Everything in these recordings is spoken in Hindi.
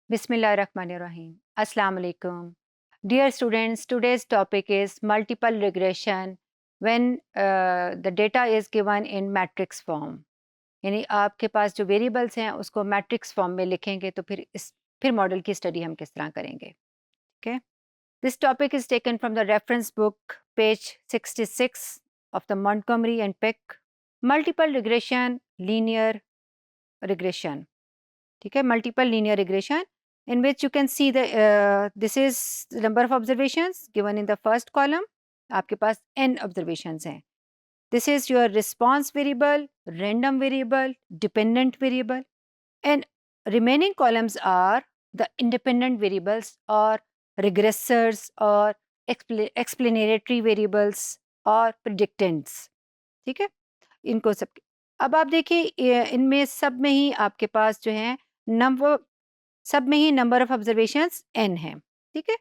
Bismillahirrahmanirrahim. Assalamu alaikum. Dear students, today's topic is multiple regression when the data is given in matrix form. यानी आपके पास जो वेरिएबल्स हैं उसको मैट्रिक्स फॉर्म में लिखेंगे तो फिर मॉडल की स्टडी हम किस तरह करेंगे. Okay. This topic is taken from the reference book, page 66 of the Montgomery and Peck. Multiple regression, linear regression. ठीक है, multiple linear regression in which you can see this is the number of observations given in the first column. आपके पास n observations हैं. This is your response variable, random variable, dependent variable, and remaining columns are the independent variables or regressors or explanatory variables or predictants. ठीक है, इनको सब. अब आप देखिए इनमें सब में ही आपके पास जो है नंबर ऑफ ऑब्जर्वेशंस n है. ठीक है,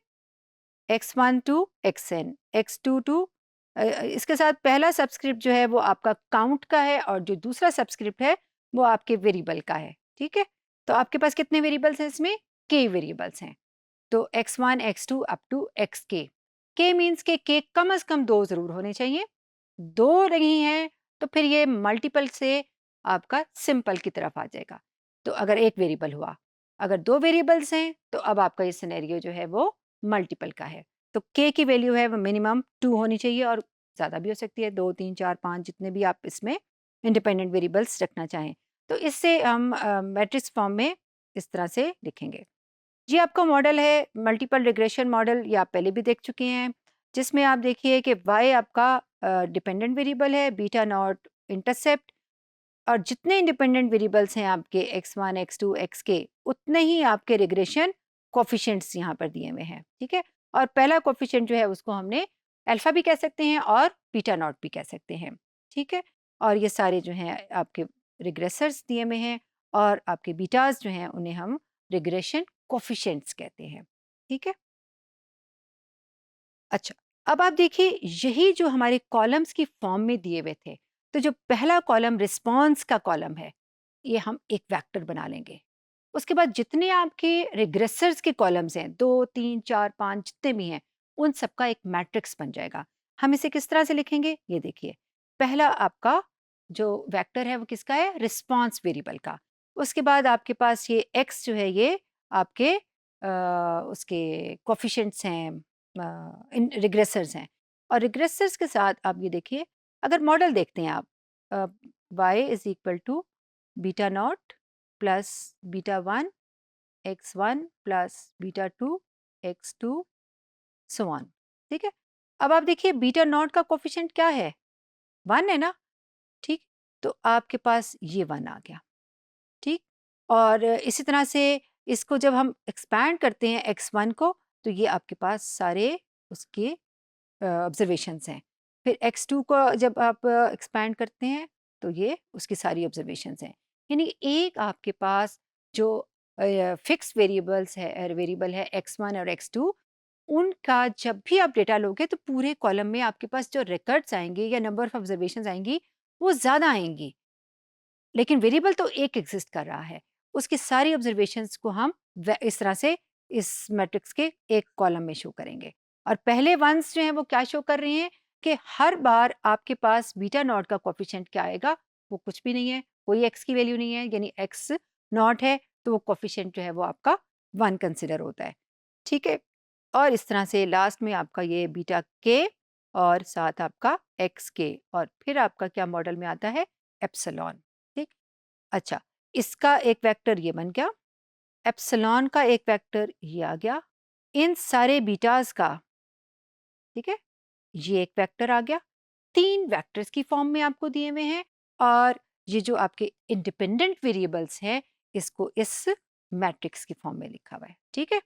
x1 to xn, x2 to इसके साथ पहला सबस्क्रिप्ट जो है वो आपका काउंट का है और जो दूसरा सबस्क्रिप्ट है वो आपके वेरिएबल का है. ठीक है, तो आपके पास कितने वेरिएबल्स हैं इसमें? k वेरिएबल्स हैं. तो x1 x2 up to xk. k means के k कम से कम 2 जरूर होने चाहिए. 2 नहीं है तो फिर ये मल्टीपल से आपका सिंपल की तरफ आ जाएगा. तो अगर एक वेरिएबल हुआ, अगर 2 वेरिएबल्स हैं तो अब आपका ये सिनेरियो जो है वो मल्टीपल का है. तो k की वैल्यू है वो मिनिमम 2 होनी चाहिए और ज़्यादा भी हो सकती है, 2 3 4 5 जितने भी आप इसमें इंडिपेंडेंट वेरिएबल्स रखना चाहें. तो इससे हम मैट्रिक्स फॉर्म में इस तरह से लिखेंगे. जी, आपका मॉडल है मल्टीपल रिग्रेशन मॉडल, ये आप पहले भी देख चुके हैं, जिसमें आप देखिए कि y आपका डिपेंडेंट वेरिएबल है, बीटा नॉट इंटरसेप्ट, और जितने इंडिपेंडेंट वेरिएबल्स हैं आपके x1 x2 xk उतने ही आपके रिग्रेशन कोफिशिएंट्स यहाँ पर दिए हुए हैं. ठीक है, और पहला कोफिशिएंट जो है उसको हमने अल्फा भी कह सकते हैं और बीटा नॉट भी कह सकते हैं. ठीक है, और ये सारे जो हैं आपके रिग्रेसर्स दिए हुए हैं और आपके बीटाज जो हैं उन्हें हम रिग्रेशन कोफिशिएंट्स कहते हैं. ठीक है, अच्छा, अब आप देखिए यही जो हमारे कॉलम्स की फॉर्म में दिए हुए थे, तो जो पहला कॉलम रिस्पॉन्स का कॉलम है ये हम एक वेक्टर बना लेंगे. उसके बाद जितने आपके रिग्रेसर्स के कॉलम्स हैं 2 3 4 5 जितने भी हैं उन सबका एक मैट्रिक्स बन जाएगा. हम इसे किस तरह से लिखेंगे ये देखिए. पहला आपका जो वेक्टर है वो किसका है? रिस्पॉन्स वेरिएबल का. उसके बाद आपके पास ये एक्स जो है ये आपके उसके कोफिशिएंट्स हैं, इन रिग्रेसर्स हैं. और रिग्रेसर्स के साथ आप ये देखिए, अगर मॉडल देखते हैं आप, Y is equal to beta not plus beta one X one plus beta two X two so on. ठीक है, अब आप देखिए बीटा नॉट का कोफिशिएंट क्या है? 1 है ना. ठीक, तो आपके पास ये 1 आ गया. ठीक, और इसी तरह से इसको जब हम एक्सपैंड करते हैं x1 को तो ये आपके पास सारे उसके ऑब्जर्वेशंस हैं. फिर x2 को जब आप एक्सपैंड करते हैं तो ये उसकी सारी ऑब्जर्वेशंस हैं. यानी एक आपके पास जो फिक्स वेरिएबल है x1 और x2, उनका जब भी आप डेटा लोगे तो पूरे कॉलम में आपके पास जो रिकॉर्ड्स आएंगे या नंबर ऑफ ऑब्जर्वेशंस आएंगी वो ज़्यादा आएंगी. लेकिन वेरिएबल तो एक एग्जिस्ट कर रहा है, उसकी सारी ऑब्जर्वेशंस को हम इस तरह से इस मैट्रिक्स के एक कॉलम में शो करेंगे. और पहले वंस जो हैं वो क्या शो कर रहे हैं कि हर बार आपके पास बीटा नॉट का कोफिशिएंट क्या आएगा? वो कुछ भी नहीं है, कोई एक्स की वैल्यू नहीं है, यानी एक्स नॉट है तो वो कोफिशिएंट जो है वो आपका 1 कंसिडर होता है. ठीक है, और इस तरह से लास्ट में आपका ये बीटा के और साथ आपका एक्स के और फिर आपका क्या मॉडल में आता है? एप्सिलॉन. ठीक, अच्छा, इसका एक वेक्टर ये बन गया, एप्सिलॉन का एक वेक्टर ये आ गया, इन सारे बीटाज का, ठीक है, ये एक वेक्टर आ गया. 3 वेक्टर्स की फॉर्म में आपको दिए हुए हैं और ये जो आपके इंडिपेंडेंट वेरिएबल्स हैं इसको इस मैट्रिक्स की फॉर्म में लिखा हुआ है. ठीक है,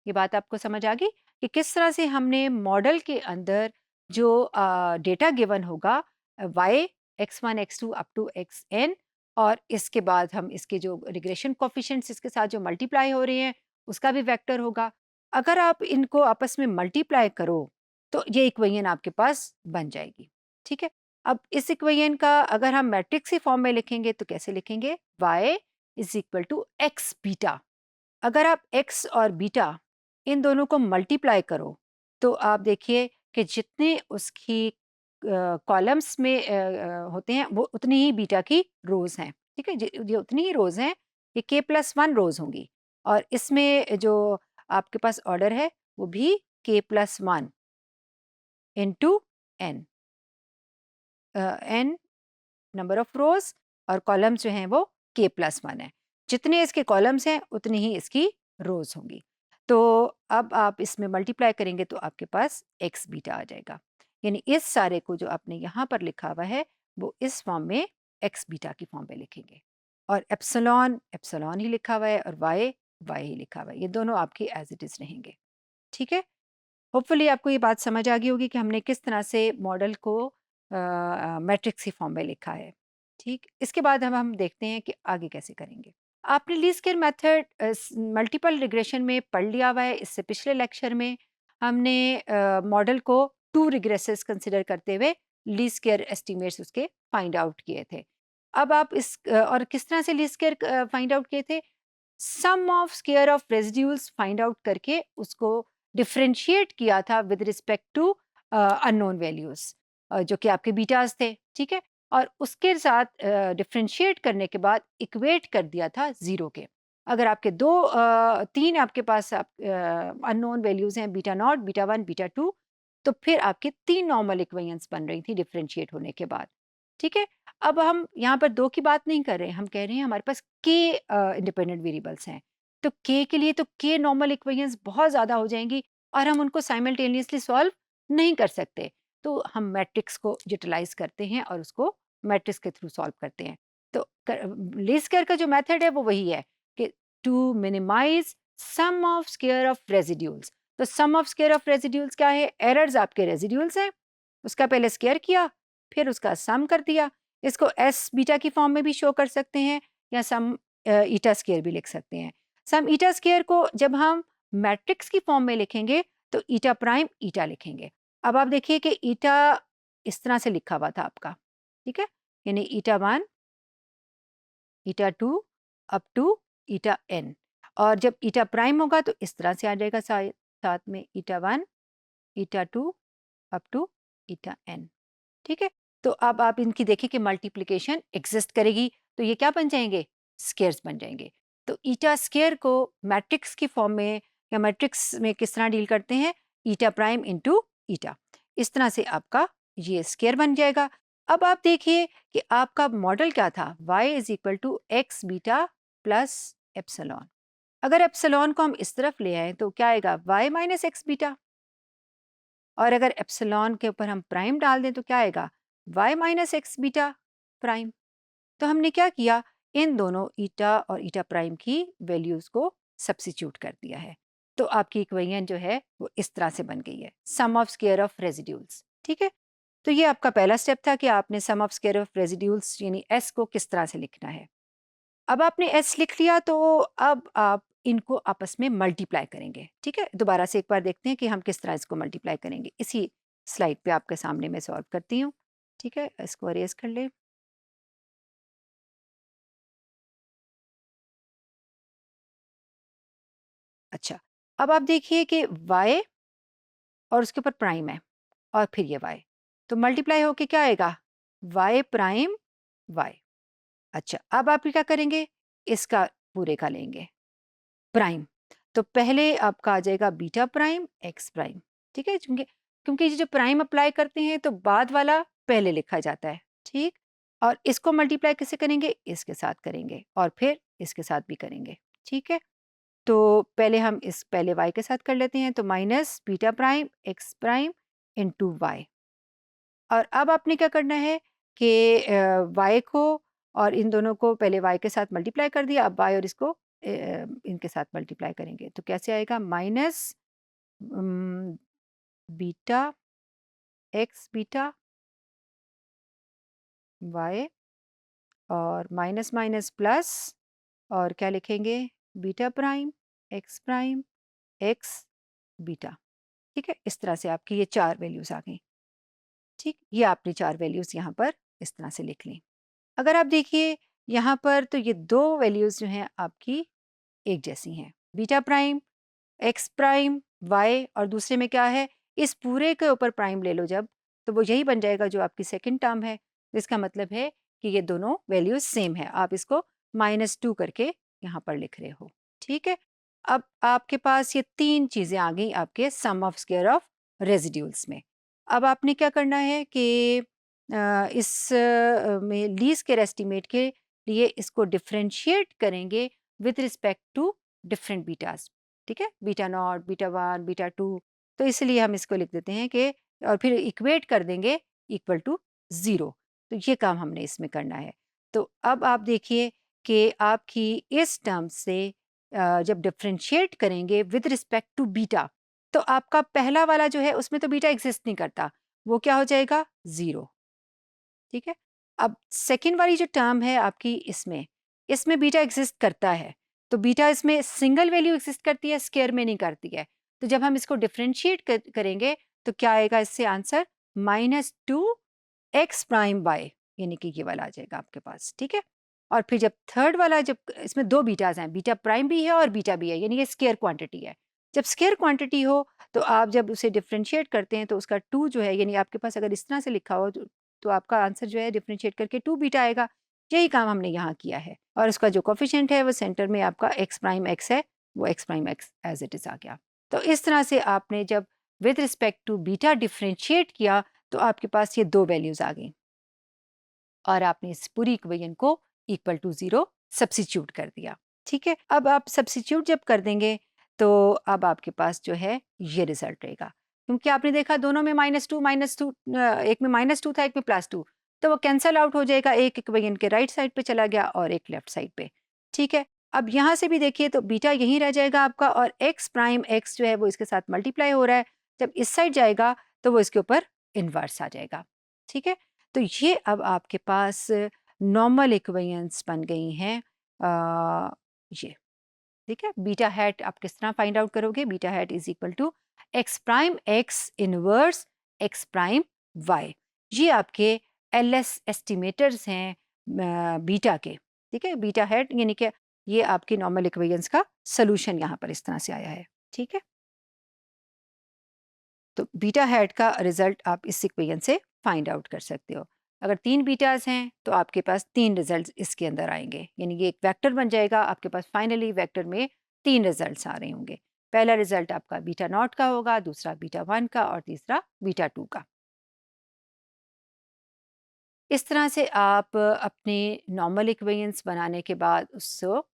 ये बात आपको समझ आ गई कि किस तरह से हमने मॉडल के अंदर जो डेटा गिवन होगा y x1 x2 अप टू xn, और इसके बाद हम इसके जो रिग्रेशन कोफिशिएंट्स इसके साथ जो मल्टीप्लाई हो रहे हैं उसका भी वेक्टर होगा. अगर आप इनको आपस में मल्टीप्लाई करो तो ये इक्वेशन आपके पास बन जाएगी. ठीक है, अब इस इक्वेशन का अगर हम मैट्रिक्स की फॉर्म में लिखेंगे तो कैसे लिखेंगे? y is equal to X beta. अगर आप एक्स और बीटा इन दोनों को मल्टीप्लाई करो तो आप देखिए कि जितने उसकी कॉलम्स में होते हैं वो उतनी ही बीटा की रोज हैं, ठीक है, ये उतनी ही रोज हैं, ये k+1 रोज होंगी। और इसमें जो आपके पास ऑर्डर है वो भी k+1 into N, N number of rows, और कॉलम्स जो हैं वो k+1 है। जितने इसके कॉलम्स हैं उतनी ही इसकी रोज होंगी। तो अब आप इसमें मल्टीप्लाई करेंगे तो आपके पास एक्स बीटा आ जाएगा। यानी इस सारे को जो आपने यहाँ पर लिखा हुआ है वो इस फॉर्म में एक्स बीटा की फॉर्म में लिखेंगे, और एप्सिलॉन एप्सिलॉन ही लिखा हुआ है और वाई वाई ही लिखा हुआ है, ये दोनों आपके एज इट इज रहेंगे। ठीक है, होपफुली आपको ये बात समझ आ गई होगी कि हमने किस तरह से मॉडल को मैट्रिक्स की फॉर्म में लिखा है। ठीक, इसके बाद हम देखते हैं कि आगे कैसे करेंगे। आपने least square method multiple regression में पढ़ लिया हुआ है। इससे पिछले लेक्चर में हमने मॉडल को टू रिग्रेसेस कंसिडर करते हुए लीस्ट स्क्वेयर एस्टिमेट्स उसके फाइंड आउट किए थे। अब आप और किस तरह से लीस्ट स्क्वेयर फाइंड आउट किए थे, sum of square of residuals find out करके उसको डिफरेंशिएट किया था with respect to unknown values जो कि आपके बीटाज थे, ठीक है, और उसके साथ डिफरेंशिएट करने के बाद इक्वेट कर दिया था जीरो के। अगर आपके तीन आपके पास अननोन वैल्यूज हैं, beta not, beta one, beta two, तो फिर आपके तीन नॉर्मल इक्वेशंस बन रही थी डिफरेंशिएट होने के बाद। ठीक है, अब हम यहाँ पर दो की बात नहीं कर रहे हैं, हम कह रहे हैं हमारे पास के इंडिपेंडेंट वेरिएबल्स हैं। तो के के लिए तो के नॉर्मल इक्वेशंस बहुत ज़्यादा हो जाएंगी और हम उनको साइमल्टेनियसली सॉल्व नहीं कर सकते। तो हम मैट्रिक्स को यूटिलाइज करते हैं और उसको मैट्रिक्स के थ्रू सॉल्व करते हैं। तो लीस्ट स्क्वायर का जो मेथड है वो वही है कि to minimize sum of square of residuals. तो sum of square of residuals क्या है, एरर्स आपके रेजिड्यूल्स हैं, उसका पहले स्क्वायर किया फिर उसका सम कर दिया। इसको एस बीटा की फॉर्म में भी शो कर सकते हैं या सम ईटा स्क्वायर भी लिख सकते हैं। सम ईटा स्क्वायर को जब हम मैट्रिक्स की फॉर्म में लिखेंगे तो ईटा प्राइम ईटा लिखेंगे। अब आप देखिए कि ईटा इस तरह से लिखा हुआ था आपका, ठीक है, यानी eta one, eta two, up to eta N. और जब ईटा प्राइम होगा तो इस तरह से आ जाएगा साथ में eta one, eta two, up to eta N. ठीक है, तो अब आप इनकी देखिए कि मल्टीप्लिकेशन एग्जिस्ट करेगी तो ये क्या बन जाएंगे, स्क्वायर्स बन जाएंगे। तो ईटा स्क्वायर को मैट्रिक्स की फॉर्म में या मैट्रिक्स में किस तरह डील करते हैं, ईटा प्राइम इंटू ईटा, इस तरह से आपका ये स्क्वायर बन जाएगा। अब आप देखिए कि आपका मॉडल क्या था, y is equal to X beta plus epsilon. अगर एप्सिलॉन को हम इस तरफ ले आए तो क्या आएगा, y माइनस एक्स बीटा, और अगर एप्सिलॉन के ऊपर हम प्राइम डाल दें तो क्या आएगा, y minus x beta prime. तो हमने क्या किया, इन दोनों ईटा और ईटा प्राइम की वैल्यूज को सब्स्टिट्यूट कर दिया है। तो आपकी इक्वेशन जो है वो इस तरह से बन गई है, सम ऑफ स्क्वायर ऑफ रेजिड्यूल्स। ठीक है, तो ये आपका पहला स्टेप था कि आपने सम ऑफ स्क्वायर ऑफ रेजिड्यूल्स यानी एस को किस तरह से लिखना है। अब आपने एस लिख लिया तो अब आप इनको आपस में मल्टीप्लाई करेंगे। ठीक है, दोबारा से एक बार देखते हैं कि हम किस तरह इसको मल्टीप्लाई करेंगे। इसी स्लाइड पे आपके सामने मैं सॉल्व करती हूँ। ठीक है, इसको अरेज कर ले। अच्छा, अब आप देखिए कि y और उसके ऊपर प्राइम है और फिर ये y, तो मल्टीप्लाई होके क्या आएगा, y प्राइम y। अच्छा, अब आप क्या करेंगे, इसका पूरे का लेंगे प्राइम, तो पहले आपका आ जाएगा बीटा प्राइम एक्स प्राइम। ठीक है, क्योंकि क्योंकि ये जो प्राइम अप्लाई करते हैं तो बाद वाला पहले लिखा जाता है। ठीक, और इसको मल्टीप्लाई किससे करेंगे, इसके साथ करेंगे और फिर इसके साथ भी करेंगे। ठीक है, तो पहले हम इस पहले y के साथ कर लेते हैं, तो minus beta prime X prime into Y. और अब आपने क्या करना है कि y को और इन दोनों को पहले y के साथ मल्टीप्लाई कर दिया, अब y और इसको इनके साथ मल्टीप्लाई करेंगे तो कैसे आएगा, minus beta x beta y और माइनस माइनस प्लस, और क्या लिखेंगे, बीटा प्राइम एक्स बीटा। ठीक है, इस तरह से आपकी ये चार वैल्यूज आ गई। ठीक, ये आपने चार वैल्यूज यहाँ पर इस तरह से लिख ली। अगर आप देखिए यहाँ पर तो ये दो वैल्यूज जो हैं आपकी एक जैसी हैं, beta prime, X prime, Y, और दूसरे में क्या है, इस पूरे के ऊपर प्राइम ले लो जब, तो वो यही बन जाएगा जो आपकी सेकंड टर्म है। इसका मतलब है कि ये दोनों वैल्यूज सेम है। आप इसको -2 करके यहाँ पर लिख रहे हो, ठीक है। अब आपके पास ये 3 चीज़ें आ गई आपके सम ऑफ स्क्वायर ऑफ रेजिड्यूल्स में। अब आपने क्या करना है कि इस में लीस्ट स्क्वायर एस्टीमेट के लिए इसको डिफरेंशिएट करेंगे with respect to different betas, ठीक है, बीटा नॉट, बीटा 1, बीटा 2। तो इसलिए हम इसको लिख देते हैं कि, और फिर इक्वेट कर देंगे इक्वल टू 0। तो ये काम हमने इसमें करना है। तो अब आप देखिए कि आपकी इस टर्म से जब डिफरेंशिएट करेंगे विद रिस्पेक्ट टू बीटा, तो आपका पहला वाला जो है उसमें तो बीटा एग्जिस्ट नहीं करता, वो क्या हो जाएगा, 0, ठीक है। अब सेकंड वाली जो टर्म है आपकी, इसमें इसमें बीटा एग्जिस्ट करता है, तो बीटा इसमें सिंगल वैल्यू एग्जिस्ट करती है, स्क्वायर में नहीं करती है। तो जब हम इसको डिफरेंशिएट करेंगे तो क्या आएगा इससे आंसर, -2x प्राइम वाई, यानी कि ये वाला आ जाएगा आपके पास, ठीक है। और फिर जब थर्ड वाला, जब इसमें दो बीटाज हैं, बीटा प्राइम भी है और बीटा भी है, यानी ये स्क्वायर क्वांटिटी है। जब स्क्वायर क्वांटिटी हो तो आप जब उसे डिफरेंशिएट करते हैं तो उसका 2 जो है, यानी आपके पास अगर इस तरह से लिखा हो तो आपका आंसर जो है डिफरेंशिएट करके 2 बीटा आएगा। यही काम हमने यहाँ किया है, और उसका जो कोफिशिएंट है वो सेंटर में आपका x प्राइम x है, वो x prime x as it is आ गया। तो इस तरह से आपने जब with respect to beta differentiate किया तो आपके पास ये 2 वैल्यूज़ आ गई, और आपने इस पूरी इक्वेशन को इक्वल टू 0 सब्स्टिट्यूट कर दिया, ठीक है। अब आप सब्स्टिट्यूट जब कर देंगे तो अब आपके पास जो है ये रिजल्ट रहेगा, क्योंकि आपने देखा दोनों में -2 एक में -2 था, एक में +2, तो वो कैंसल आउट हो जाएगा, एक इक्वेशन के राइट साइड पे चला गया और एक लेफ्ट साइड पे, ठीक है। अब यहाँ से भी देखिए तो बीटा यहीं रह जाएगा आपका, और x प्राइम x जो है वो इसके साथ मल्टीप्लाई हो रहा है, जब इस साइड जाएगा तो वो इसके ऊपर इन्वर्स आ जाएगा, ठीक है। तो ये अब आपके पास नॉर्मल इक्वेशंस बन गई हैं। ये ठीक है, बीटा हैट आप किस तरह फाइंड आउट करोगे, beta hat is equal to X prime X inverse X prime Y. ये आपके एलएस एस्टिमेटर्स हैं बीटा के, ठीक है। बीटा हैट यानी कि ये आपकी नॉर्मल इक्वेशंस का सोल्यूशन यहाँ पर इस तरह से आया है, ठीक है। तो बीटा हैट का रिजल्ट आप इस इक्वेशन से फाइंड आउट कर सकते हो। अगर 3 बीटाज़ हैं तो आपके पास 3 रिजल्ट्स इसके अंदर आएंगे, यानी ये एक वेक्टर बन जाएगा आपके पास। फाइनली वेक्टर में 3 रिजल्ट्स आ रहे होंगे। पहला रिजल्ट आपका बीटा नॉट का होगा, दूसरा बीटा 1 का, और तीसरा बीटा 2 का। इस तरह से आप अपने नॉर्मल इक्वेशंस बनाने के बाद उसको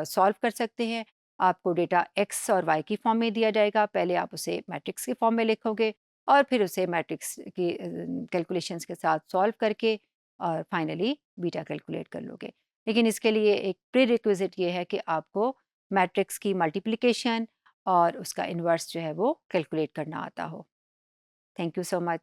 सॉल्व कर सकते हैं। आपको डेटा एक्स और वाई की फॉर्म में दिया जाएगा, पहले आप उसे मैट्रिक्स के फॉर्म में लिखोगे, और फिर उसे मैट्रिक्स की कैलकुलेशंस के साथ सॉल्व करके और फाइनली बीटा कैलकुलेट कर लोगे। लेकिन इसके लिए एक प्री रिक्विजिट ये है कि आपको मैट्रिक्स की मल्टीप्लिकेशन और उसका इन्वर्स जो है वो कैलकुलेट करना आता हो। Thank you so much.